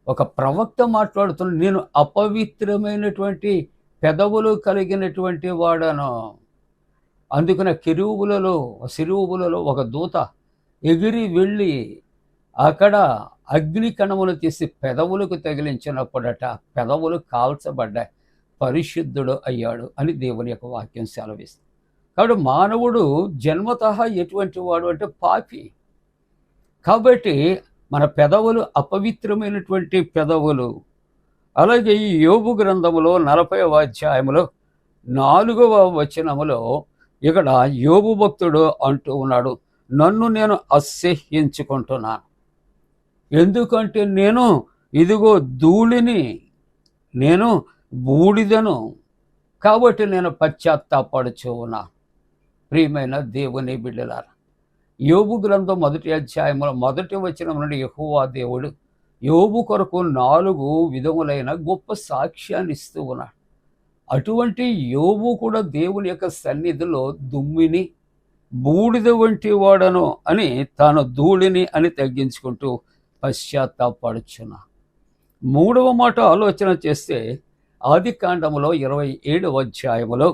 Speaker 1: ఒక ప్రవక్త మాట్లాడుతున్నాడు, నేను అపవిత్రమైనటువంటి పెదవులు కలిగినటువంటి వాడను. అందుకనే సిరువులలో ఒక దూత ఎగిరి వెళ్ళి అక్కడ అగ్ని కణములు తీసి పెదవులకు తగిలించినప్పుడట పెదవులు కాల్చబడ్డాయి, పరిశుద్ధుడు అయ్యాడు అని దేవుని యొక్క వాక్యం సెలవిస్తుంది. కాబట్టి మానవుడు జన్మతః ఎటువంటి వాడు అంటే పాపి. కాబట్టి మన పెదవులు అపవిత్రమైనటువంటి పెదవులు. అలాగే ఈ యోబు గ్రంథములో 40వ అధ్యాయములో 4వ వచనములో ఇక్కడ యోబు భక్తుడు అంటూ ఉన్నాడు, నన్ను నేను అసహ్యించుకుంటున్నాను. ఎందుకంటే నేను ఇదిగో ధూళిని, నేను బూడిదను, కాబట్టి నేను పశ్చాత్తాపడుచు ఉన్నాను. ప్రియమైన దేవుని బిడ్డలారా, యోబు గ్రంథం 1వ అధ్యాయంలో 1వ వచనం నుండి యెహోవా దేవుడు యోబు కొరకు 4 విధములైన గొప్ప సాక్ష్యాన్ని ఇస్తూ ఉన్నాడు. అటువంటి యోబు కూడా దేవుని యొక్క సన్నిధిలో దుమ్మిని, బూడిద వంటి వాడను అని తాను ధూళిని అని తగ్గించుకుంటూ పశ్చాత్తాపడుచున్నా. 3వ మాట ఆలోచన చేస్తే ఆదికాండములో 27వ అధ్యాయములో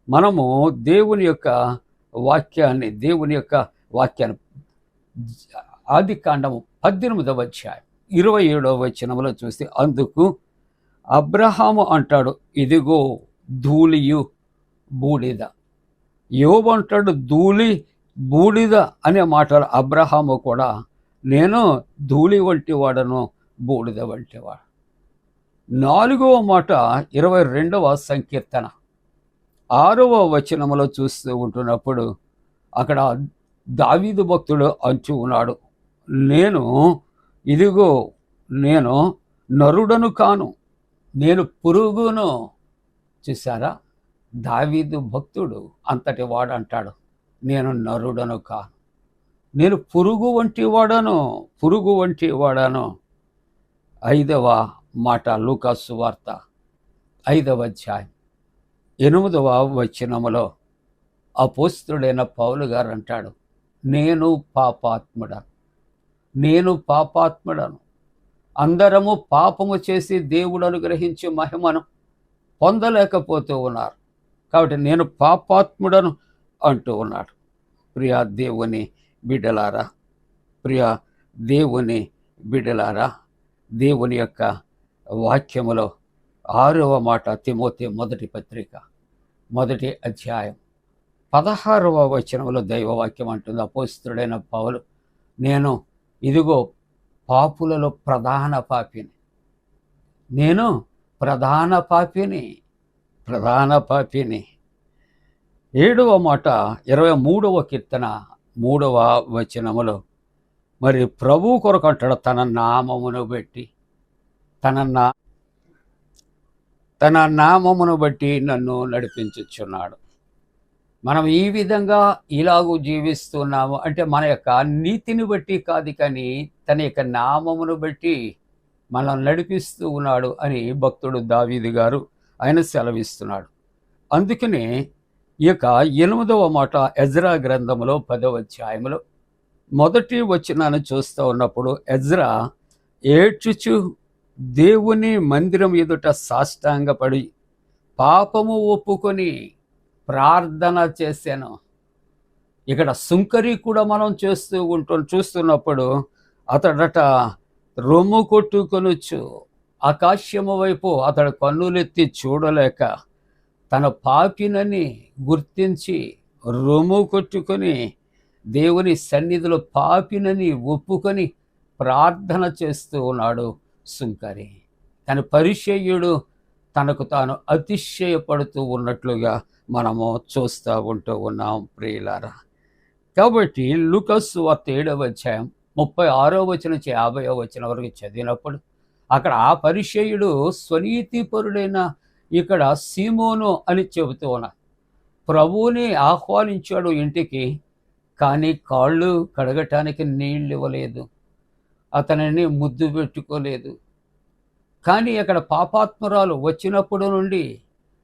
Speaker 1: మనము దేవుని యొక్క వాక్యాన్ని ఆదికాండము 18వ అధ్యాయం 27వ వచనములో చూస్తే, అందుకు అబ్రహాము అంటాడు, ఇదిగో ధూళియు బూడిద. యోబు అంటాడు ధూళి బూడిద అనే మాటలు. అబ్రహాము కూడా నేను ధూళి వంటి వాడను, బూడిద వంటి వాడు. 4వ మాట 22వ సంకీర్తన 6వ వచనములో చూస్తూ ఉంటున్నప్పుడు అక్కడ దావీదు భక్తుడు అంటూ ఉన్నాడు, ఇదిగో నేను నరుడను కాను, నేను పురుగును. చూసారా, దావీదు భక్తుడు అంతటి వాడు అంటాడు, నేను నరుడను కాను, నేను పురుగు వంటి వాడను. 5వ మాట లూకా సువార్త 5వ అధ్యాయం 8వ వచనములో అపోస్తలుడైన పౌలు గారు అంటాడు, నేను పాపాత్ముడను. అందరము పాపము చేసి దేవుడు అనుగ్రహించే మహిమను పొందలేకపోతూ ఉన్నారు, కాబట్టి నేను పాపాత్ముడను అంటూ ఉన్నాడు. ప్రియ దేవుని బిడ్డలారా, దేవుని యొక్క వాక్యములో 6వ మాట తిమోతి మొదటి పత్రిక 1వ అధ్యాయం 16వ వచనంలో దైవవాక్యం అంటుంది, అపోస్తలుడైన పౌలు, నేను ఇదిగో పాపులలో ప్రధాన పాపిని. 7వ మాట 23వ కీర్తన 3వ వచనములో మరి ప్రభు కొరకు అంటాడు, తన నామమును బట్టి నన్ను నడిపించుచున్నాడు. మనం ఈ విధంగా ఇలాగూ జీవిస్తున్నాము అంటే మన యొక్క నీతిని బట్టి కాదు, కానీ తన యొక్క నామమును బట్టి మనం నడిపిస్తూ ఉన్నాడు అని భక్తుడు దావీదు గారు ఆయన సెలవిస్తున్నాడు. అందుకనే ఈ యొక్క 8వ మాట ఎజ్రా గ్రంథములో 10వ అధ్యాయములో మొదటి వచనాన్ని చూస్తూ ఉన్నప్పుడు ఎజ్రా ఏడ్చుచు దేవుని మందిరం ఎదుట సాష్టాంగపడి పాపము ఒప్పుకొని ప్రార్థన చేశాను. ఇక్కడ సుంకరి కూడా మనం చూస్తున్నప్పుడు అతడట రొమ్ము కొట్టుకొనొచ్చు, ఆకాశము వైపు అతడు కన్నులెత్తి చూడలేక తన పాపినని గుర్తించి రొమ్ము కొట్టుకొని దేవుని సన్నిధిలో పాపినని ఒప్పుకొని ప్రార్థన చేస్తూ ఉన్నాడు సుంకరి. తన పరిచయుడు తనకు తాను అతిశయపడుతూ ఉన్నట్లుగా మనము చూస్తూ ఉన్నాం ప్రియులారా. కాబట్టి లూకా సువార్త 7వ అధ్యాయం 36వ వచనం నుంచి 50వ వచనం వరకు చదివినప్పుడు అక్కడ ఆ పరిచయుడు స్వనీతిపరుడైన ఇక్కడ సీమోను అని చెబుతూ ఉన్నా. ప్రభువుని ఆహ్వానించాడు ఇంటికి, కానీ కాళ్ళు కడగటానికి నీళ్ళు ఇవ్వలేదు, అతనిని ముద్దు పెట్టుకోలేదు. కానీ అక్కడ పాపాత్మురాలు వచ్చినప్పుడు నుండి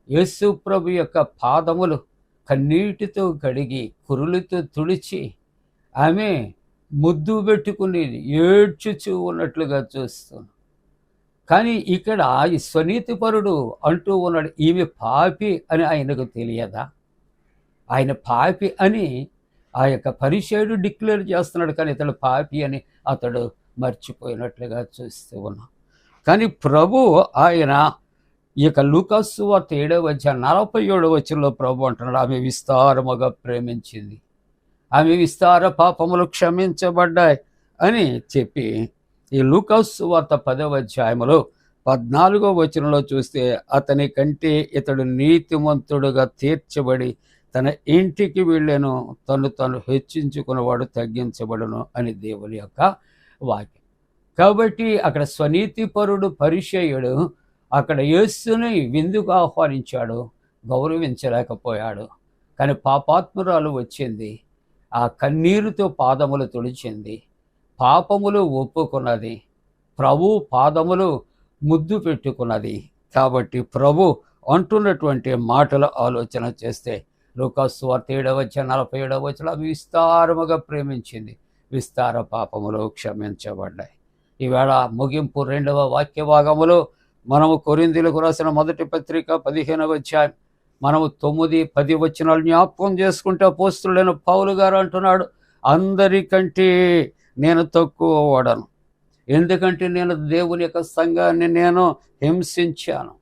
Speaker 1: యేసు ప్రభు యొక్క పాదములు కన్నీటితో కడిగి కురులతో తుడిచి ఆమె ముద్దు పెట్టుకుని ఏడ్చుచూ ఉన్నట్లుగా చూస్తున్నాం. కానీ ఇక్కడ ఈ స్వనీతిపరుడు అంటూ ఉన్నాడు, ఈమె పాపి అని ఆయనకు తెలియదా? ఆయన పాపి అని ఆ యొక్క పరిచయుడు డిక్లేర్ చేస్తున్నాడు, కానీ ఇతడు పాపి అని అతడు మర్చిపోయినట్లుగా చూస్తూ ఉన్నాం. కానీ ప్రభు ఆయన ఇక లూకాసు వార్త 7:47 ప్రభు అంటున్నాడు, ఆమె విస్తారముగా ప్రేమించింది, ఆమె విస్తార పాపములు క్షమించబడ్డాయి అని చెప్పి ఈ లూకాసు వార్త 10:14 చూస్తే, అతని కంటే ఇతడు నీతిమంతుడుగా తీర్చబడి తన ఇంటికి వెళ్ళాను, తను హెచ్చించుకున్నవాడు తగ్గించబడును అని దేవుని యొక్క వాక్యం. కాబట్టి అక్కడ స్వనీతిపరుడు పరిసయ్యుడు అక్కడ యేసుని విందుకు ఆహ్వానించాడు, గౌరవించలేకపోయాడు. కానీ పాపాత్మురాలు వచ్చింది, ఆ కన్నీరుతో పాదములు తుడిచింది, పాపములు ఒప్పుకున్నది, ప్రభు పాదములు ముద్దు పెట్టుకున్నది. కాబట్టి ప్రభు అంటున్నటువంటి మాటలు ఆలోచన చేస్తే లూకాసు వార్త 7:47 ఆమె విస్తారముగా ప్రేమించింది, విస్తార పాపములు క్షమించబడ్డాయి. ఈవేళ ముగింపు 2వ వాక్య భాగములో మనము కొరింథీయులకు రాసిన మొదటి పత్రిక 15వ అధ్యాయం మనము 9-10 వచనాలు జ్ఞాపకం చేసుకుంటే అపోస్తలుడైన పౌలు గారు అంటున్నాడు, అందరికంటే నేను తక్కువ వాడను, ఎందుకంటే నేను దేవుని యొక్క సంఘాన్ని నేను హింసించాను,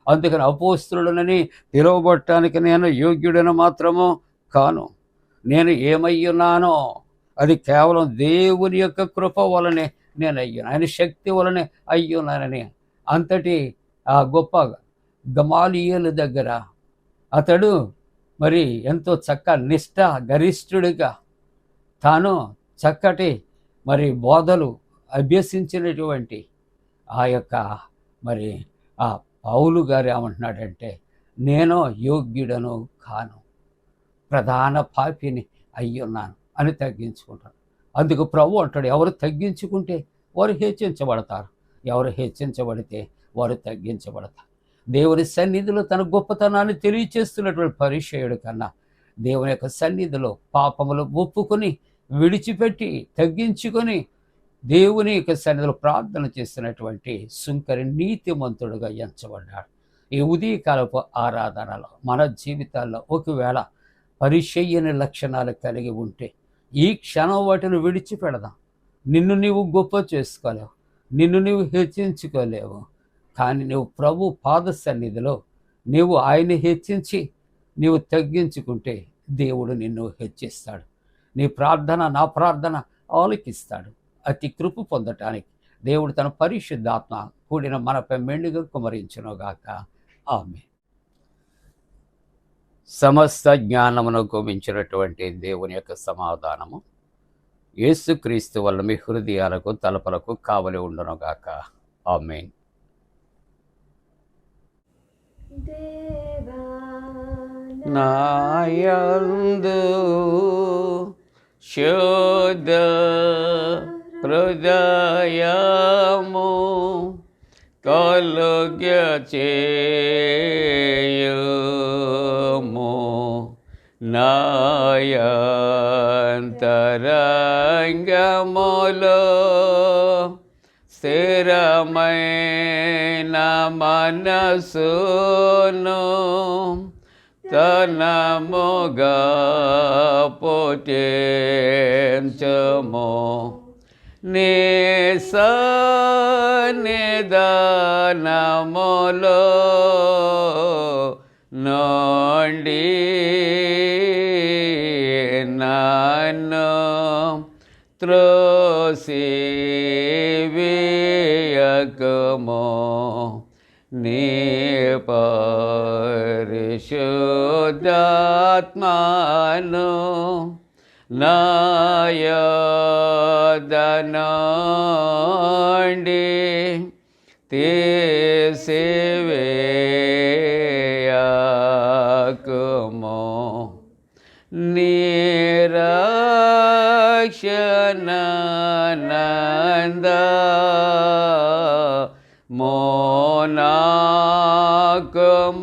Speaker 1: అందుకని అపోస్తలుడనని పిలువబడటానికి నేను యోగ్యుడని మాత్రము కాను. నేను ఏమయ్యున్నానో అది కేవలం దేవుని యొక్క కృప వలనే నేను అయ్యాను, ఆయన శక్తి వలనే అయ్యున్నానని అంతటి ఆ గొప్ప గమాలియేలు దగ్గర అతడు మరి ఎంతో నిష్ఠ గరిష్ఠుడిగా తాను చక్కటి మరి బోధలు అభ్యసించినటువంటి ఆ యొక్క మరి ఆ పౌలు గారు ఏమంటున్నాడంటే, నేను యోగ్యుడను కాను, ప్రధాన పాపిని అయ్యున్నాను అని తగ్గించుకుంటాను. అందుకు ప్రభు అంటాడు, ఎవరు తగ్గించుకుంటే వారు హెచ్చించబడతారు, ఎవరు హెచ్చించబడితే వారు తగ్గించబడతారు. దేవుని సన్నిధిలో తన గొప్పతనాన్ని తెలియచేస్తున్నటువంటి పరిసయ్యుడు కన్నా దేవుని యొక్క సన్నిధిలో పాపములు ఒప్పుకొని విడిచిపెట్టి తగ్గించుకొని దేవుని యొక్క సన్నిధిలో ప్రార్థన చేస్తున్నటువంటి సుంకరి నీతిమంతుడుగా ఎంచబడ్డాడు. ఈ ఉదయకాలపు ఆరాధనలో మన జీవితాల్లో ఒకవేళ పరిసయ్యని లక్షణాలు కలిగి ఉంటే ఈ క్షణం వాటిని విడిచిపెడదాం. నిన్ను నీవు గొప్ప చేసుకోలేవు, నిన్ను నీవు హెచ్చించుకోలేవు, కానీ నువ్వు ప్రభు పాద సన్నిధిలో నీవు ఆయన్ని హెచ్చించి నీవు తగ్గించుకుంటే దేవుడు నిన్ను హెచ్చిస్తాడు. నీ ప్రార్థన నా ప్రార్థన ఆలకిస్తాడు. అతి కృప పొందటానికి దేవుడు తన పరిశుద్ధాత్మ కూడిన మనపై మెండుగా కుమరించునుగాక. ఆమేన్. సమస్త జ్ఞానమును గోవించినటువంటి దేవుని యొక్క సమాధానము యేసుక్రీస్తు వల్ల మీ హృదయాలకు తలపలకు కావలి ఉండునుగాక. ఆమేన్. నాయందు శుద్ధ హృదయము కలుగచేయుము, నాయంతరంగములో స్థిరమైన మనసును తనముగా పుట్టించుము, నీ సన్నిధానములో నుండి నన్ను త్రోసివేయకుము, నీ పరిశుద్ధాత్మను నా యొద్ద నుండి తీసివేయకుము, నిరక్షణానంద మోనాకు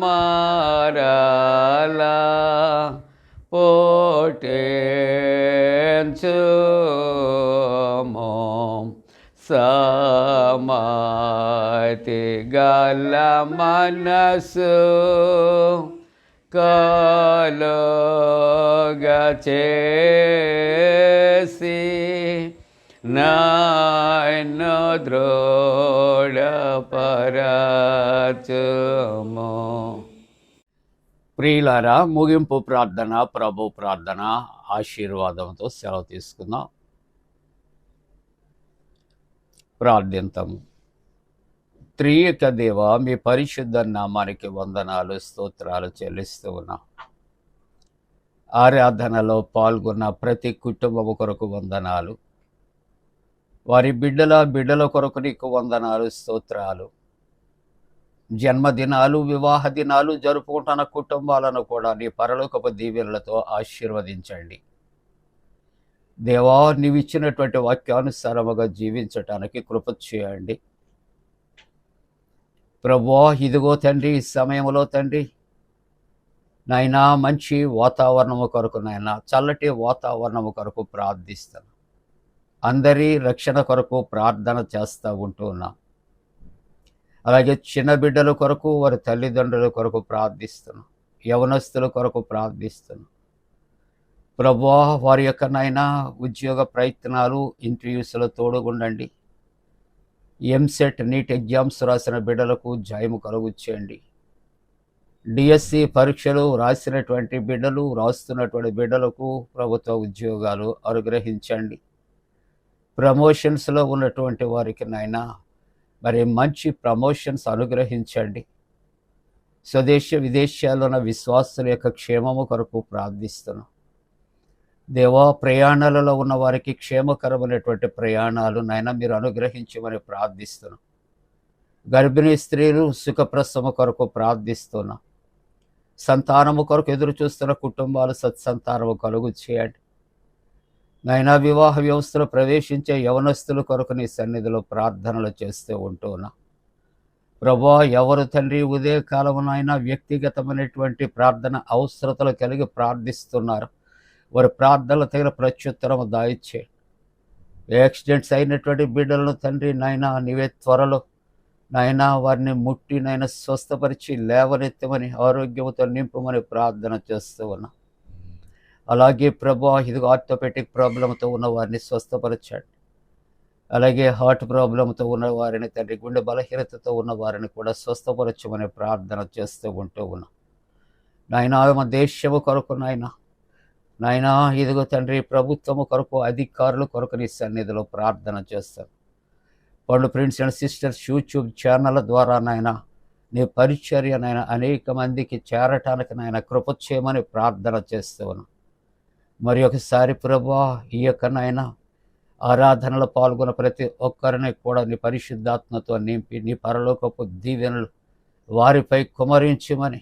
Speaker 1: మారలా పుట్టించుము, సమాధి గల మనసు కలుగ చేసి నన్ను దృఢ పరచుము. ప్రియులారా, ముగింపు ప్రార్థన, ప్రభు ప్రార్థన ఆశీర్వాదంతో సెలవు తీసుకుందాం. ప్రార్థింతము. త్రియేక దేవ, మీ పరిశుద్ధ నామానికి వందనాలు, స్తోత్రాలు చెల్లిస్తూ ఉన్నాం. ఆరాధనలో పాల్గొన్న ప్రతి కుటుంబం కొరకు వందనాలు, వారి బిడ్డల కొరకు నీకు వందనాలు, స్తోత్రాలు. జన్మదినాలు, వివాహ దినాలు జరుపుకుంటున్న కుటుంబాలను కూడా నీ పరలోకపు దీవెనలతో ఆశీర్వదించండి. దేవా, నీవిచ్చినటువంటి వాక్యానుసారముగా జీవించటానికి కృప చేయండి. ప్రభువా, ఇదిగో తండ్రి, ఈ సమయంలో తండ్రి నాయనా మంచి వాతావరణము కొరకు, నాయన చల్లటి వాతావరణము కొరకు ప్రార్థిస్తాను. అందరి రక్షణ కొరకు ప్రార్థన చేస్తూ ఉంటూ ఉన్నాం. అలాగే చిన్న బిడ్డల కొరకు, వారి తల్లిదండ్రుల కొరకు ప్రార్థిస్తున్నాం. యవనస్తుల కొరకు ప్రార్థిస్తున్నాం. ప్రభువా, వారి యొక్క నాయన ఉద్యోగ ప్రయత్నాలు, ఇంటర్వ్యూస్లో తోడుగుండండి. ఎంసెట్, నీట్ ఎగ్జామ్స్ రాసిన బిడ్డలకు జయము కలుగు చేయండి. డిఎస్సి పరీక్షలు రాసినటువంటి బిడ్డలు, రాస్తున్నటువంటి బిడ్డలకు ప్రభుత్వ ఉద్యోగాలు అనుగ్రహించండి. ప్రమోషన్స్లో ఉన్నటువంటి వారికి నాయన మరి మంచి ప్రమోషన్స్ అనుగ్రహించండి. స్వదేశ విదేశాల్లో ఉన్న విశ్వాసుల యొక్క క్షేమము కొరకు ప్రార్థిస్తున్నాం. దేవా, ప్రయాణాలలో ఉన్న వారికి క్షేమకరమైనటువంటి ప్రయాణాలు నాయన మీరు అనుగ్రహించమని ప్రార్థిస్తున్నాం. గర్భిణీ స్త్రీలు సుఖప్రసవ కొరకు ప్రార్థిస్తున్నాం. సంతానము కొరకు ఎదురు చూస్తున్న కుటుంబాలు సత్సంతానము కలుగు చేయండి. నాయన వివాహ వ్యవస్థలో ప్రవేశించే యవనస్తుల కొరకు నీ సన్నిధిలో ప్రార్థనలు చేస్తూ ఉంటున్నా. ప్రభా, ఎవరు తండ్రి ఉదయకాలమునైనా వ్యక్తిగతమైనటువంటి ప్రార్థన అవసరతలు కలిగి ప్రార్థిస్తున్నారు, వారి ప్రార్థనలు తగిన ప్రత్యుత్తరము దాయిచ్చే. యాక్సిడెంట్స్ అయినటువంటి బిడ్డలను తండ్రి నాయన నీవే త్వరలో నాయన వారిని ముట్టి నాయన స్వస్థపరిచి లేవనెత్తమని, ఆరోగ్యంతో నింపమని ప్రార్థన చేస్తూ ఉన్నా. అలాగే ప్రభా, ఇదిగో ఆర్థోపెటిక్ ప్రాబ్లంతో ఉన్న వారిని స్వస్థపరచండి. అలాగే హార్ట్ ప్రాబ్లంతో ఉన్న వారిని తండ్రి, గుండె బలహీనతతో ఉన్న వారిని కూడా స్వస్థపరచమని ప్రార్థన చేస్తూ ఉంటూ ఉన్నాం. నాయన మా దేశము కొరకు నాయన ఇదిగో తండ్రి, ప్రభుత్వము కొరకు, అధికారుల కొరకు నీ సన్నిధిలో ప్రార్థన చేస్తాను. పండు ఫ్రెండ్స్ అండ్ సిస్టర్స్ యూట్యూబ్ ఛానళ్ళ ద్వారా నాయన నీ పరిచర్య నాయన అనేక మందికి చేరటానికి నాయన కృప చేయమని ప్రార్థన చేస్తూ ఉన్నాను. మరి ఒకసారి ప్రభా, ఈ యొక్క నాయన ఆరాధనలో పాల్గొన్న ప్రతి ఒక్కరిని కూడా నీ పరిశుద్ధాత్మతో నింపి నీ పరలోకపు దీవెనలు వారిపై కుమరించమని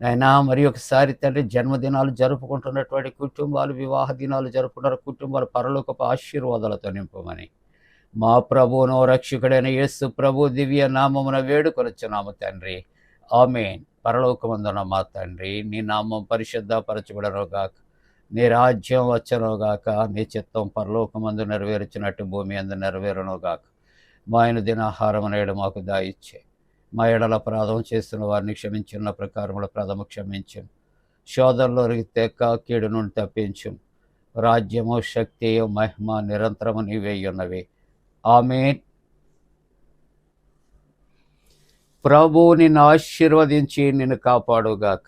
Speaker 1: నాయనా, మరి ఒకసారి తండ్రి, జన్మదినాలు జరుపుకుంటున్నటువంటి కుటుంబాలు, వివాహ దినాలు జరుపుకుంటున్న కుటుంబాలు పరలోకపు ఆశీర్వాదాలతో నింపమని మా ప్రభువును రక్షకుడైన యేసు ప్రభు దివ్య నామమున వేడుకొనుచున్నాము తండ్రి. ఆమేన్. పరలోకమందున్న మా తండ్రి, నీ నామం పరిశుద్ధపరచబడనుగాక, నీ రాజ్యం వచ్చనుగాక, నీ చిత్తం పరలోకమందు నెరవేర్చినట్టు భూమి అందు నెరవేరునుగాక. మా ఆయన దినాహారం నేడు మాకు దాయిచ్చే, మా ఎడల అపరాధం చేస్తున్న వారిని క్షమించిన ప్రకారముల ప్రథమ క్షమించం, శోధనలో తెక్క కీడు నుండి తప్పించం. రాజ్యము, శక్తియు, మహిమ నిరంతరము నీవే ఉన్నవి. ఆమేన్. ప్రభువు నిన్ను ఆశీర్వదించి నిన్ను కాపాడుగాక.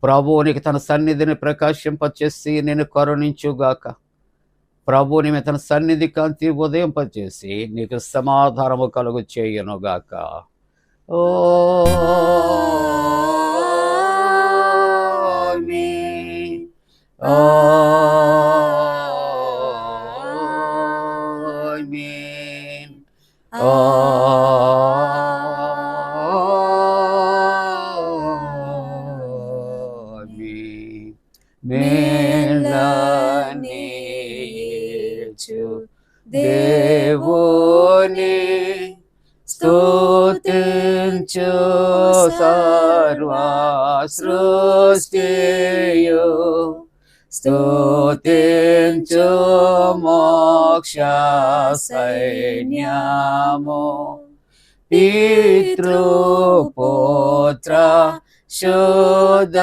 Speaker 1: ప్రభువు నీకు తన సన్నిధిని ప్రకాశింపచేసి నిన్ను కరుణించుగాక. ప్రభువు నీ తన సన్నిధి కాంతి ఉదయింపచేసి నీకు సమాధానము కలుగు చేయునుగాక. ఆమేన్. ఆమేన్. ఆమేన్. మేలనేచు దేవుని స్తుతించు సర్వ సృష్టియు, స్తుతించు మోక్ష సైన్యము, పితృపుత్ర శుద్ధాత్మల.